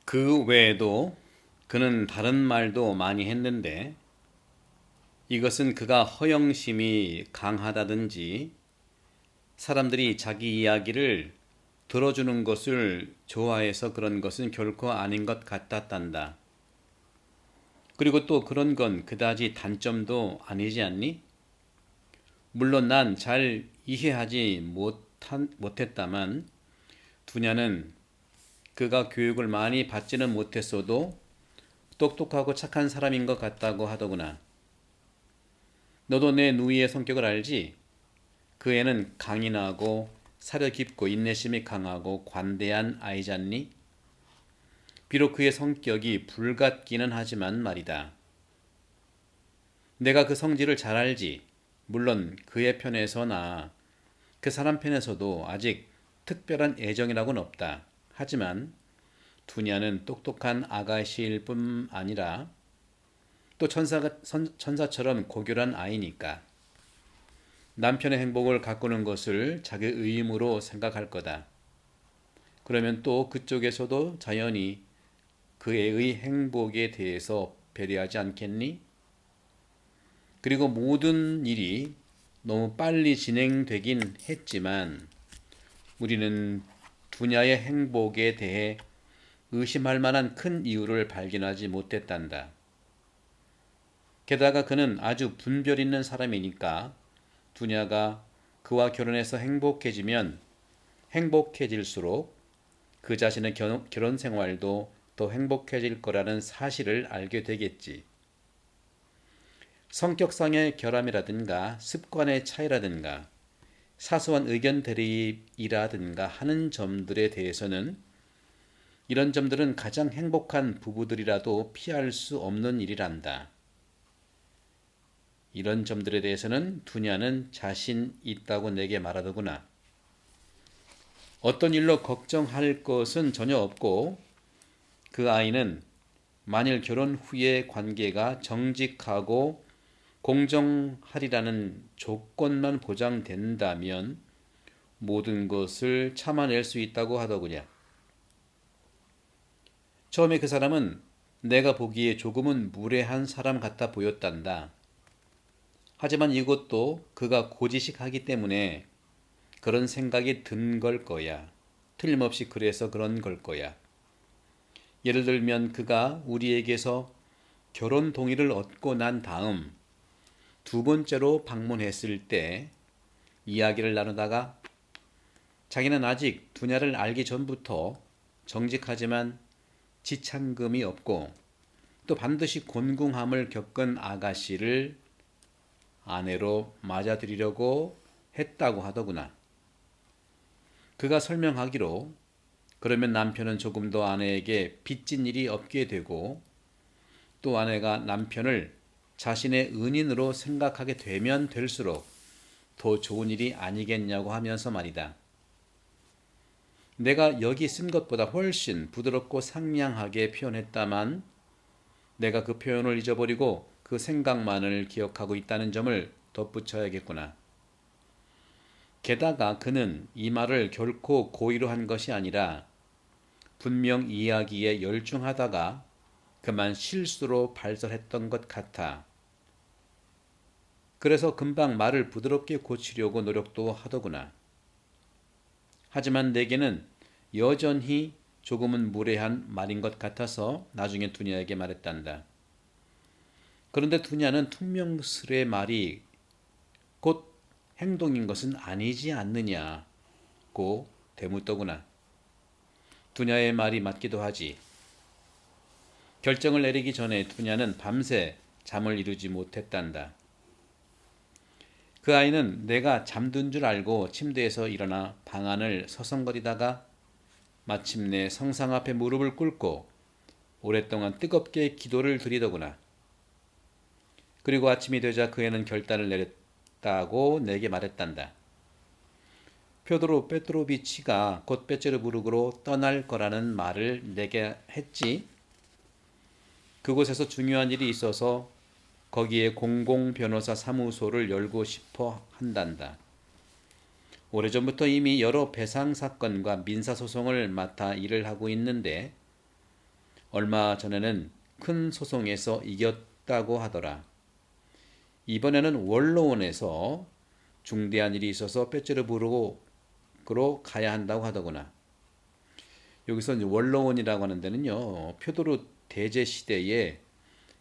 그 외에도 그는 다른 말도 많이 했는데 이것은 그가 허영심이 강하다든지 사람들이 자기 이야기를 들어주는 것을 좋아해서 그런 것은 결코 아닌 것 같았단다. 그리고 또 그런 건 그다지 단점도 아니지 않니? 물론 난 잘 이해하지 못했다만 두냐는 그가 교육을 많이 받지는 못했어도 똑똑하고 착한 사람인 것 같다고 하더구나. 너도 내 누이의 성격을 알지? 그 애는 강인하고 사려 깊고 인내심이 강하고 관대한 아이잖니? 비록 그의 성격이 불같기는 하지만 말이다. 내가 그 성질을 잘 알지. 물론 그의 편에서나 그 사람 편에서도 아직 특별한 애정이라고는 없다. 하지만 두냐는 똑똑한 아가씨일 뿐 아니라 또 천사처럼 고결한 아이니까 남편의 행복을 가꾸는 것을 자기 의무로 생각할 거다. 그러면 또 그쪽에서도 자연히 그 애의 행복에 대해서 배려하지 않겠니? 그리고 모든 일이 너무 빨리 진행되긴 했지만 우리는 두냐의 행복에 대해 의심할 만한 큰 이유를 발견하지 못했단다. 게다가 그는 아주 분별 있는 사람이니까 두냐가 그와 결혼해서 행복해지면 행복해질수록 그 자신의 결혼 생활도 더 행복해질 거라는 사실을 알게 되겠지. 성격상의 결함이라든가 습관의 차이라든가 사소한 의견 대립이라든가 하는 점들에 대해서는 이런 점들은 가장 행복한 부부들이라도 피할 수 없는 일이란다. 이런 점들에 대해서는 두냐는 자신 있다고 내게 말하더구나. 어떤 일로 걱정할 것은 전혀 없고 그 아이는 만일 결혼 후의 관계가 정직하고 공정하리라는 조건만 보장된다면 모든 것을 참아낼 수 있다고 하더구냐. 처음에 그 사람은 내가 보기에 조금은 무례한 사람 같아 보였단다. 하지만 이것도 그가 고지식하기 때문에 그런 생각이 든 걸 거야. 틀림없이 그래서 그런 걸 거야. 예를 들면 그가 우리에게서 결혼 동의를 얻고 난 다음 두 번째로 방문했을 때 이야기를 나누다가 자기는 아직 두냐를 알기 전부터 정직하지만 지참금이 없고 또 반드시 곤궁함을 겪은 아가씨를 아내로 맞아들이려고 했다고 하더구나. 그가 설명하기로 그러면 남편은 조금 더 아내에게 빚진 일이 없게 되고 또 아내가 남편을 자신의 은인으로 생각하게 되면 될수록 더 좋은 일이 아니겠냐고 하면서 말이다. 내가 여기 쓴 것보다 훨씬 부드럽고 상냥하게 표현했다만 내가 그 표현을 잊어버리고 그 생각만을 기억하고 있다는 점을 덧붙여야겠구나. 게다가 그는 이 말을 결코 고의로 한 것이 아니라 분명 이야기에 열중하다가 그만 실수로 발설했던 것 같아. 그래서 금방 말을 부드럽게 고치려고 노력도 하더구나. 하지만 내게는 여전히 조금은 무례한 말인 것 같아서 나중에 두냐에게 말했단다. 그런데 두냐는 퉁명스레 말이 곧 행동인 것은 아니지 않느냐고 되묻더구나. 두냐의 말이 맞기도 하지. 결정을 내리기 전에 두냐는 밤새 잠을 이루지 못했단다. 그 아이는 내가 잠든 줄 알고 침대에서 일어나 방 안을 서성거리다가 마침내 성상 앞에 무릎을 꿇고 오랫동안 뜨겁게 기도를 드리더구나. 그리고 아침이 되자 그 애는 결단을 내렸다고 내게 말했단다. 표도로 페트로비치가 곧 페테르부르크로 떠날 거라는 말을 내게 했지. 그곳에서 중요한 일이 있어서 거기에 공공변호사 사무소를 열고 싶어 한단다. 오래전부터 이미 여러 배상 사건과 민사소송을 맡아 일을 하고 있는데 얼마 전에는 큰 소송에서 이겼다고 하더라. 이번에는 원로원에서 중대한 일이 있어서 빼빼로부르고로 가야 한다고 하더구나. 여기서 이제 원로원이라고 하는 데는요, 표도로 대제 시대에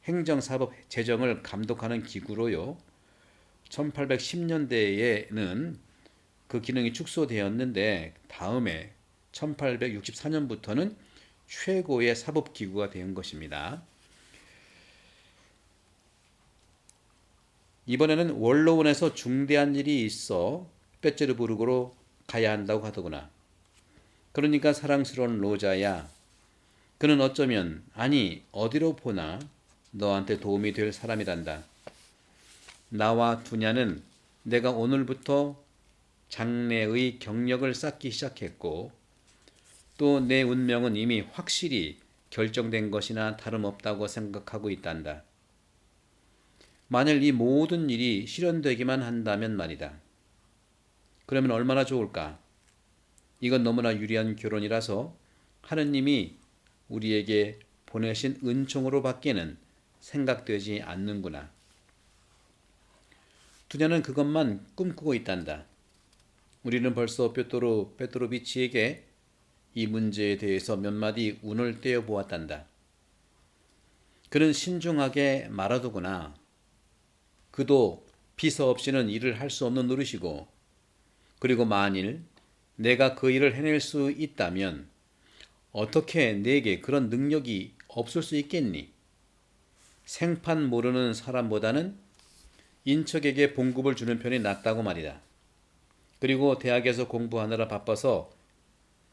행정사법 재정을 감독하는 기구로요. 1810년대에는 그 기능이 축소되었는데 다음에 1864년부터는 최고의 사법기구가 된 것입니다. 이번에는 원로원에서 중대한 일이 있어 빼째르부르크로 가야 한다고 하더구나. 그러니까 사랑스러운 로자야, 그는 어쩌면 아니 어디로 보나 너한테 도움이 될 사람이란다. 나와 두냐는 내가 오늘부터 장래의 경력을 쌓기 시작했고 또 내 운명은 이미 확실히 결정된 것이나 다름없다고 생각하고 있단다. 만일 이 모든 일이 실현되기만 한다면 말이다. 그러면 얼마나 좋을까? 이건 너무나 유리한 결혼이라서 하느님이 우리에게 보내신 은총으로 밖에는 생각되지 않는구나. 두냐는 그것만 꿈꾸고 있단다. 우리는 벌써 베토로비치에게 이 문제에 대해서 몇 마디 운을 떼어 보았단다. 그는 신중하게 말하더구나. 그도 비서 없이는 일을 할 수 없는 노릇이고, 그리고 만일 내가 그 일을 해낼 수 있다면 어떻게 내게 그런 능력이 없을 수 있겠니? 생판 모르는 사람보다는 인척에게 봉급을 주는 편이 낫다고 말이다. 그리고 대학에서 공부하느라 바빠서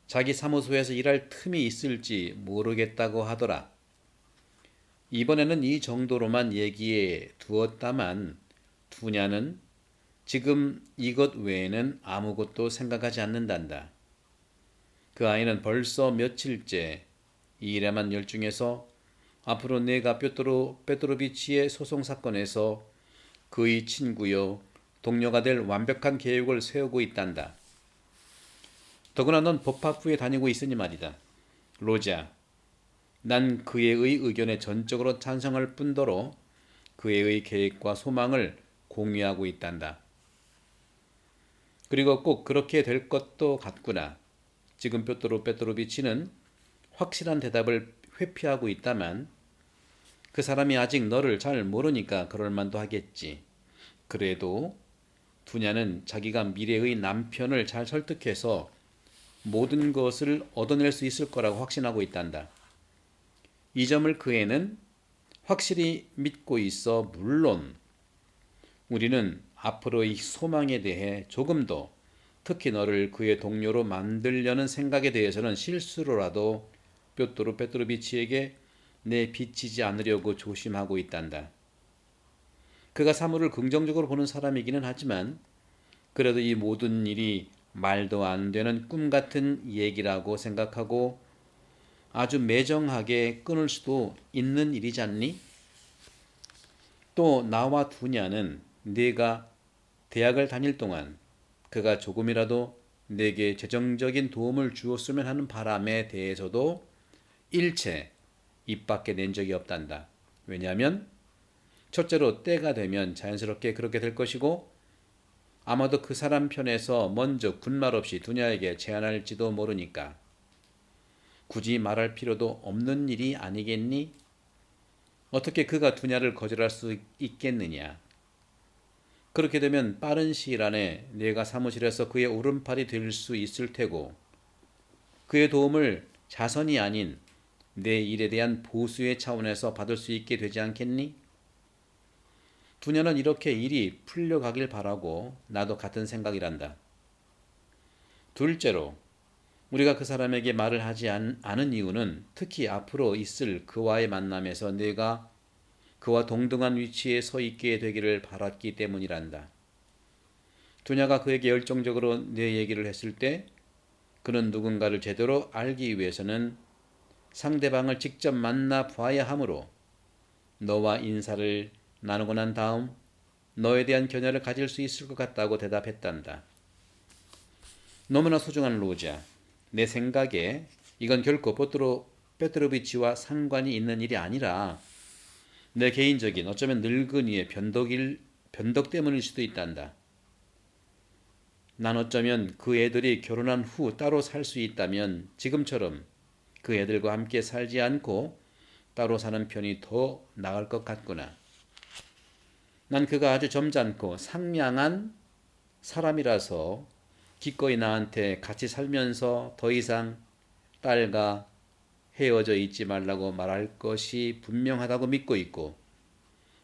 자기 사무소에서 일할 틈이 있을지 모르겠다고 하더라. 이번에는 이 정도로만 얘기해 두었다만 두냐는 지금 이것 외에는 아무것도 생각하지 않는단다. 그 아이는 벌써 며칠째 이 일에만 열중해서 앞으로 내가 베토로비치의 소송 사건에서 그의 친구요 동료가 될 완벽한 계획을 세우고 있단다. 더구나 넌 법학부에 다니고 있으니 말이다. 로자, 난 그의 의견에 전적으로 찬성할 뿐더러 그의 계획과 소망을 공유하고 있단다. 그리고 꼭 그렇게 될 것도 같구나. 지금 베토로비치는 확실한 대답을 회피하고 있다만 그 사람이 아직 너를 잘 모르니까 그럴 만도 하겠지. 그래도 두냐는 자기가 미래의 남편을 잘 설득해서 모든 것을 얻어낼 수 있을 거라고 확신하고 있단다. 이 점을 그 애는 확실히 믿고 있어. 물론 우리는 앞으로의 소망에 대해 조금 더, 특히 너를 그의 동료로 만들려는 생각에 대해서는 실수로라도 베토로비치에게 내비치지 않으려고 조심하고 있단다. 그가 사물을 긍정적으로 보는 사람이기는 하지만 그래도 이 모든 일이 말도 안 되는 꿈 같은 얘기라고 생각하고 아주 매정하게 끊을 수도 있는 일이지 않니? 또 나와 두냐는 네가 대학을 다닐 동안 그가 조금이라도 내게 재정적인 도움을 주었으면 하는 바람에 대해서도 일체 입 밖에 낸 적이 없단다. 왜냐하면 첫째로 때가 되면 자연스럽게 그렇게 될 것이고 아마도 그 사람 편에서 먼저 군말 없이 두냐에게 제안할지도 모르니까. 굳이 말할 필요도 없는 일이 아니겠니? 어떻게 그가 두냐를 거절할 수 있겠느냐? 그렇게 되면 빠른 시일 안에 내가 사무실에서 그의 오른팔이 될 수 있을 테고 그의 도움을 자선이 아닌 내 일에 대한 보수의 차원에서 받을 수 있게 되지 않겠니? 두냐는 이렇게 일이 풀려가길 바라고 나도 같은 생각이란다. 둘째로 우리가 그 사람에게 말을 하지 않은 이유는 특히 앞으로 있을 그와의 만남에서 내가 그와 동등한 위치에 서 있게 되기를 바랐기 때문이란다. 두냐가 그에게 열정적으로 내 얘기를 했을 때 그는 누군가를 제대로 알기 위해서는 상대방을 직접 만나 봐야 하므로 너와 인사를 나누고 난 다음 너에 대한 견해를 가질 수 있을 것 같다고 대답했단다. 너무나 소중한 로자, 내 생각에 이건 결코 페트로비치와 상관이 있는 일이 아니라 내 개인적인 어쩌면 늙은이의 변덕 때문일 수도 있단다. 난 어쩌면 그 애들이 결혼한 후 따로 살 수 있다면 지금처럼 그 애들과 함께 살지 않고 따로 사는 편이 더 나을 것 같구나. 난 그가 아주 점잖고 상냥한 사람이라서 기꺼이 나한테 같이 살면서 더 이상 딸과 헤어져 있지 말라고 말할 것이 분명하다고 믿고 있고,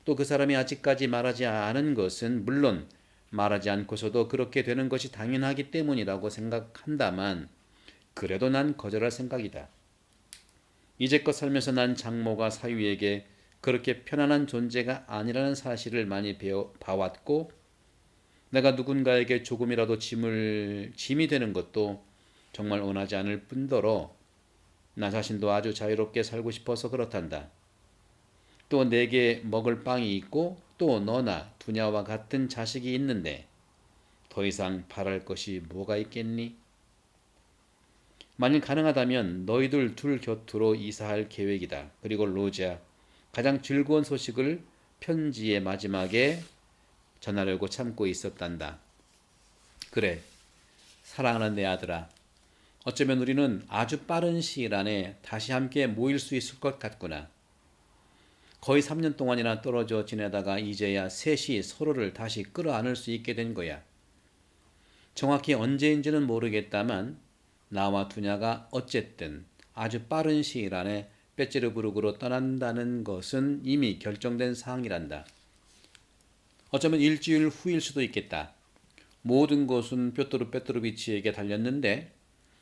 또 그 사람이 아직까지 말하지 않은 것은 물론 말하지 않고서도 그렇게 되는 것이 당연하기 때문이라고 생각한다만, 그래도 난 거절할 생각이다. 이제껏 살면서 난 장모가 사위에게 그렇게 편안한 존재가 아니라는 사실을 많이 봐왔고, 내가 누군가에게 조금이라도 짐이 되는 것도 정말 원하지 않을 뿐더러 나 자신도 아주 자유롭게 살고 싶어서 그렇단다. 또 내게 먹을 빵이 있고 또 너나 두냐와 같은 자식이 있는데 더 이상 바랄 것이 뭐가 있겠니? 만일 가능하다면 너희들 둘 곁으로 이사할 계획이다. 그리고 로지야, 가장 즐거운 소식을 편지의 마지막에 전하려고 참고 있었단다. 그래, 사랑하는 내 아들아. 어쩌면 우리는 아주 빠른 시일 안에 다시 함께 모일 수 있을 것 같구나. 거의 3년 동안이나 떨어져 지내다가 이제야 셋이 서로를 다시 끌어안을 수 있게 된 거야. 정확히 언제인지는 모르겠다만 나와 두냐가 어쨌든 아주 빠른 시일 안에 베체르부르크로 떠난다는 것은 이미 결정된 사항이란다. 어쩌면 일주일 후일 수도 있겠다. 모든 것은 뾰토르 페트로비치에게 달렸는데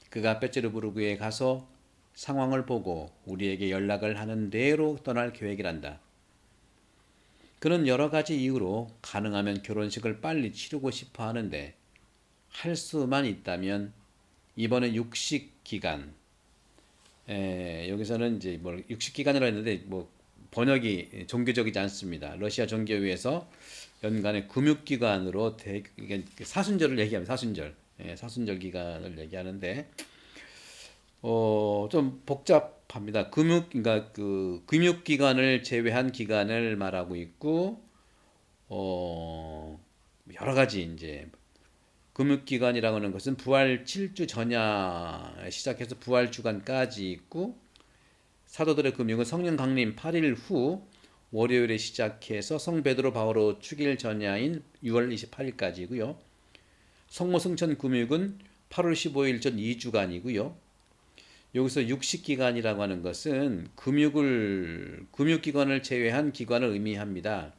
그가 베체르부르크에 가서 상황을 보고 우리에게 연락을 하는 대로 떠날 계획이란다. 그는 여러 가지 이유로 가능하면 결혼식을 빨리 치르고 싶어 하는데 할 수만 있다면 이번에 육식 기간, 여기서는 이제 뭐 육식 기간이라 했는데 뭐 번역이 종교적이지 않습니다. 러시아 종교에서 연간의 금육기간으로 사순절을 얘기합니다. 사순절, 사순절 기간을 얘기하는데 좀 복잡합니다. 그러니까 그 금육기간을 제외한 기간을 말하고 있고, 여러 가지 이제 금육기간이라고 하는 것은 부활 7주 전야 시작해서 부활 주간까지 있고, 사도들의 금육은 성령 강림 8일 후 월요일에 시작해서 성 베드로 바오로 축일 전야인 6월 28일까지고요. 성모 승천 금육은 8월 15일 전 2주간이고요. 여기서 육식기간이라고 하는 것은 금육기관을 제외한 기관을 의미합니다.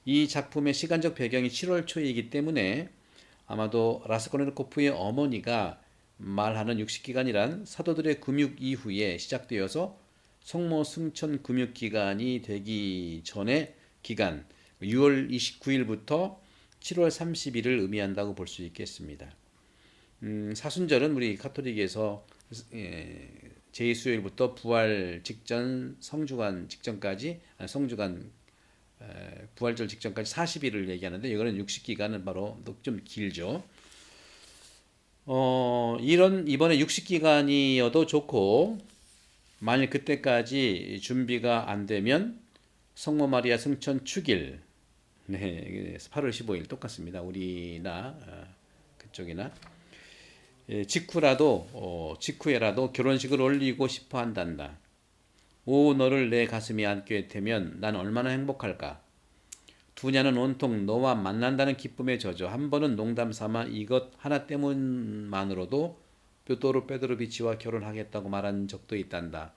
이 작품의 시간적 배경이 7월 초이기 때문에 아마도 라스콜니코프의 어머니가 말하는 육식기간이란 사도들의 금육 이후에 시작되어서 성모 승천 금육기간이 되기 전의 기간, 6월 29일부터 7월 30일을 의미한다고 볼 수 있겠습니다. 사순절은 우리 가톨릭에서 제2수요일부터 부활 직전 성주간 직전까지 부활절 직전까지 40일을 얘기하는데 이거는 육식기간은 바로 좀 길죠. 이번에 육식기간이어도 좋고 만일 그때까지 준비가 안 되면 성모 마리아 승천 축일 8월 15일 똑같습니다. 우리나 그쪽이나 직후에라도 결혼식을 올리고 싶어 한단다. 오, 너를 내 가슴에 안게 되면 난 얼마나 행복할까. 두냐는 온통 너와 만난다는 기쁨에 젖어 한 번은 농담 삼아 이것 하나 때문만으로도 뾰토르 페드로비치와 결혼하겠다고 말한 적도 있단다.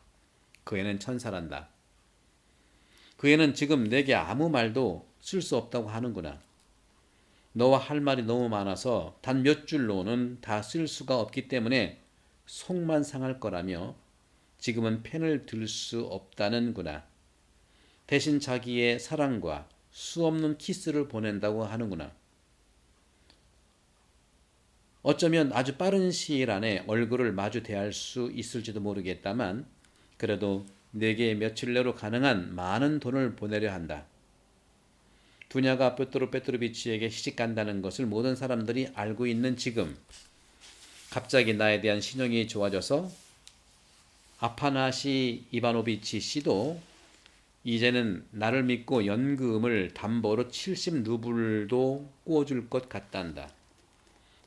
그 애는 천사란다. 그 애는 지금 내게 아무 말도 쓸 수 없다고 하는구나. 너와 할 말이 너무 많아서 단 몇 줄로는 다 쓸 수가 없기 때문에 속만 상할 거라며 지금은 펜을 들 수 없다는구나. 대신 자기의 사랑과 수없는 키스를 보낸다고 하는구나. 어쩌면 아주 빠른 시일 안에 얼굴을 마주 대할 수 있을지도 모르겠다만 그래도 내게 며칠 내로 가능한 많은 돈을 보내려 한다. 두냐가 뾰토르 페트로비치에게 시집간다는 것을 모든 사람들이 알고 있는 지금 갑자기 나에 대한 신용이 좋아져서 아파나시 이바노비치 씨도 이제는 나를 믿고 연금을 담보로 70루블도 구워줄 것 같단다.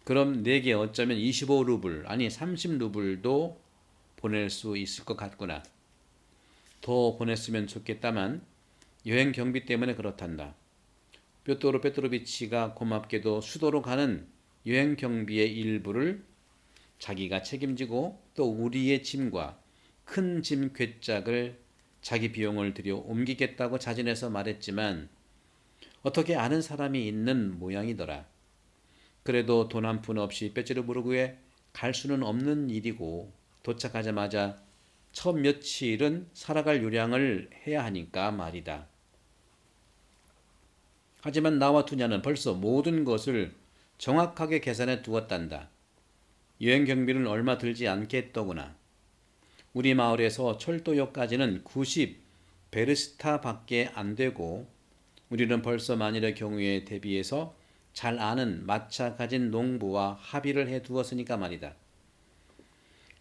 그럼 내게 어쩌면 25루블 아니 30루블도 보낼 수 있을 것 같구나. 더 보냈으면 좋겠다만 여행 경비 때문에 그렇단다. 뾰토르 페트로비치가 고맙게도 수도로 가는 여행 경비의 일부를 자기가 책임지고 또 우리의 짐과 큰 짐 괴짝을 자기 비용을 들여 옮기겠다고 자진해서 말했지만 어떻게 아는 사람이 있는 모양이더라. 그래도 돈 한 푼 없이 빼찌르부르크에 갈 수는 없는 일이고 도착하자마자 첫 며칠은 살아갈 요량을 해야 하니까 말이다. 하지만 나와 두냐는 벌써 모든 것을 정확하게 계산해 두었단다. 여행 경비는 얼마 들지 않겠더구나. 우리 마을에서 철도역까지는 90베르스타밖에 안 되고 우리는 벌써 만일의 경우에 대비해서 잘 아는 마차 가진 농부와 합의를 해 두었으니까 말이다.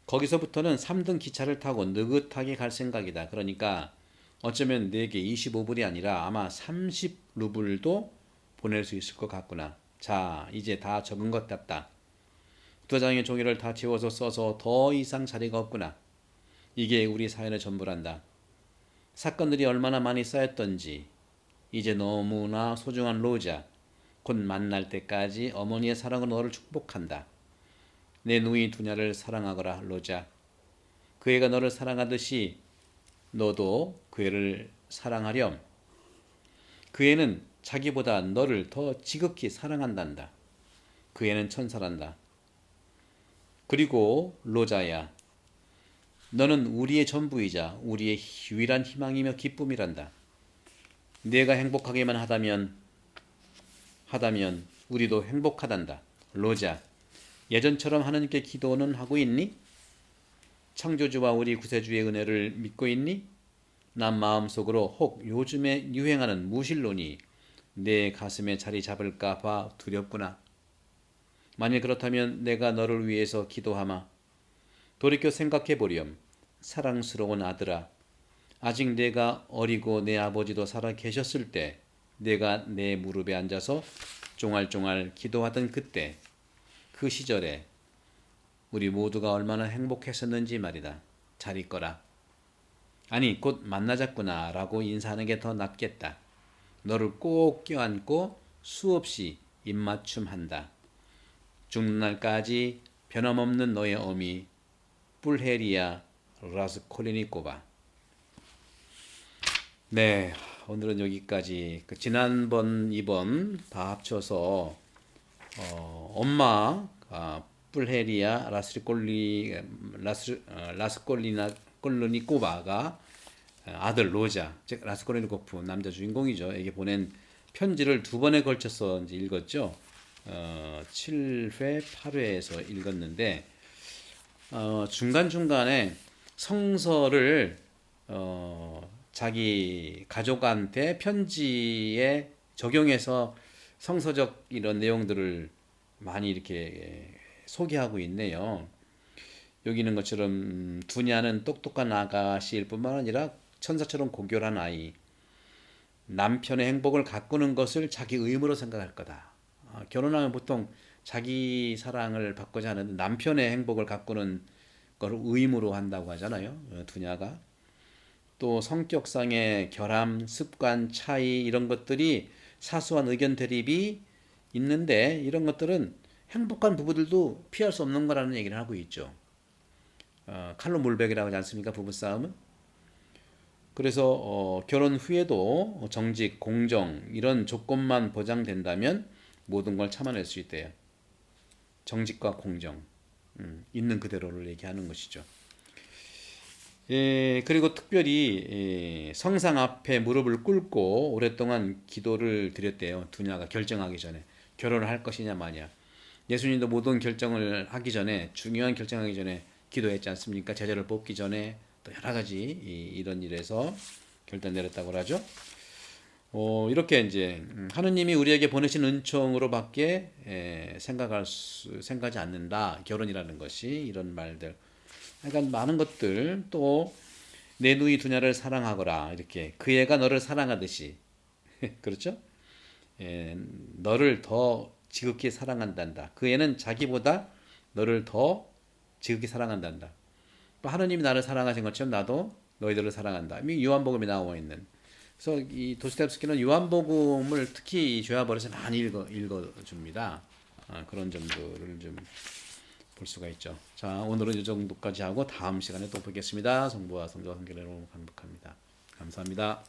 거기서부터는 3등 기차를 타고 느긋하게 갈 생각이다. 그러니까 어쩌면 내게 25불이 아니라 아마 30루블도 보낼 수 있을 것 같구나. 자, 이제 다 적은 것 같다. 2장의 종이를 다 채워서 써서 더 이상 자리가 없구나. 이게 우리 사연의 전부란다. 사건들이 얼마나 많이 쌓였던지 이제 너무나 소중한 로자, 곧 만날 때까지 어머니의 사랑으로 너를 축복한다. 내 누이 두냐를 사랑하거라 로자. 그 애가 너를 사랑하듯이 너도 그 애를 사랑하렴. 그 애는 자기보다 너를 더 지극히 사랑한단다. 그 애는 천사란다. 그리고 로자야, 너는 우리의 전부이자 우리의 유일한 희망이며 기쁨이란다. 내가 행복하게만 하다면 우리도 행복하단다. 로자, 예전처럼 하느님께 기도는 하고 있니? 창조주와 우리 구세주의 은혜를 믿고 있니? 난 마음속으로 혹 요즘에 유행하는 무신론이 내 가슴에 자리 잡을까 봐 두렵구나. 만일 그렇다면 내가 너를 위해서 기도하마. 돌이켜 생각해 보렴. 사랑스러운 아들아, 아직 내가 어리고 내 아버지도 살아 계셨을 때 내가 내 무릎에 앉아서 쫑알쫑알 기도하던 그때, 그 시절에 우리 모두가 얼마나 행복했었는지 말이다. 잘 있거라. 아니, 곧 만나자꾸나 라고 인사하는 게 더 낫겠다. 너를 꼭 껴안고 수없이 입맞춤한다. 죽는 날까지 변함없는 너의 어미 뿔헤리아 라스콜리니코바. 네, 오늘은 여기까지. 지난번 이번 다 합쳐서 엄마 뿔헤리아 라스콜리나 콜로니코바가 아들 로자, 즉 라스콜리니코프 남자 주인공이죠. 에게 보낸 편지를 2번에 걸쳐서 이제 읽었죠. 7회, 8회에서 읽었는데 중간중간에 성서를 자기 가족한테 편지에 적용해서 성서적 이런 내용들을 많이 이렇게 소개하고 있네요. 여기 있는 것처럼 두냐는 똑똑한 아가씨일 뿐만 아니라 천사처럼 고결한 아이, 남편의 행복을 가꾸는 것을 자기 의무로 생각할 거다. 결혼하면 보통 자기 사랑을 받고자 하는데 남편의 행복을 가꾸는 걸 의무로 한다고 하잖아요. 두냐가. 또 성격상의 결함, 습관, 차이 이런 것들이 사소한 의견 대립이 있는데 이런 것들은 행복한 부부들도 피할 수 없는 거라는 얘기를 하고 있죠. 칼로 물베기라고 하지 않습니까? 부부싸움은. 그래서 결혼 후에도 정직, 공정 이런 조건만 보장된다면 모든 걸 참아낼 수 있대요. 정직과 공정, 있는 그대로를 얘기하는 것이죠. 그리고 특별히 성상 앞에 무릎을 꿇고 오랫동안 기도를 드렸대요. 두냐가 결정하기 전에 결혼을 할 것이냐 마냐. 예수님도 모든 결정을 하기 전에, 중요한 결정하기 전에 기도했지 않습니까? 제자를 뽑기 전에 또 여러 가지 이런 일에서 결단 내렸다고 하죠. 이렇게 이제 하느님이 우리에게 보내신 은총으로밖에 생각하지 않는다. 결혼이라는 것이 이런 말들. 그러니까 많은 것들 또 내 누이 두냐를 사랑하거라 이렇게 그 애가 너를 사랑하듯이 그렇죠? 예, 너를 더 지극히 사랑한단다. 그 애는 자기보다 너를 더 지극히 사랑한단다. 또 하느님이 나를 사랑하신 것처럼 나도 너희들을 사랑한다. 이 요한복음에 나와 있는. 그래서 이 도스토옙스키는 요한복음을 특히 이 죄와 버릇에 많이 읽어줍니다. 그런 점들을 좀 볼 수가 있죠. 자, 오늘은 이 정도까지 하고 다음 시간에 또 뵙겠습니다. 성부와 성자와 성결의 이름으로 간복합니다. 감사합니다.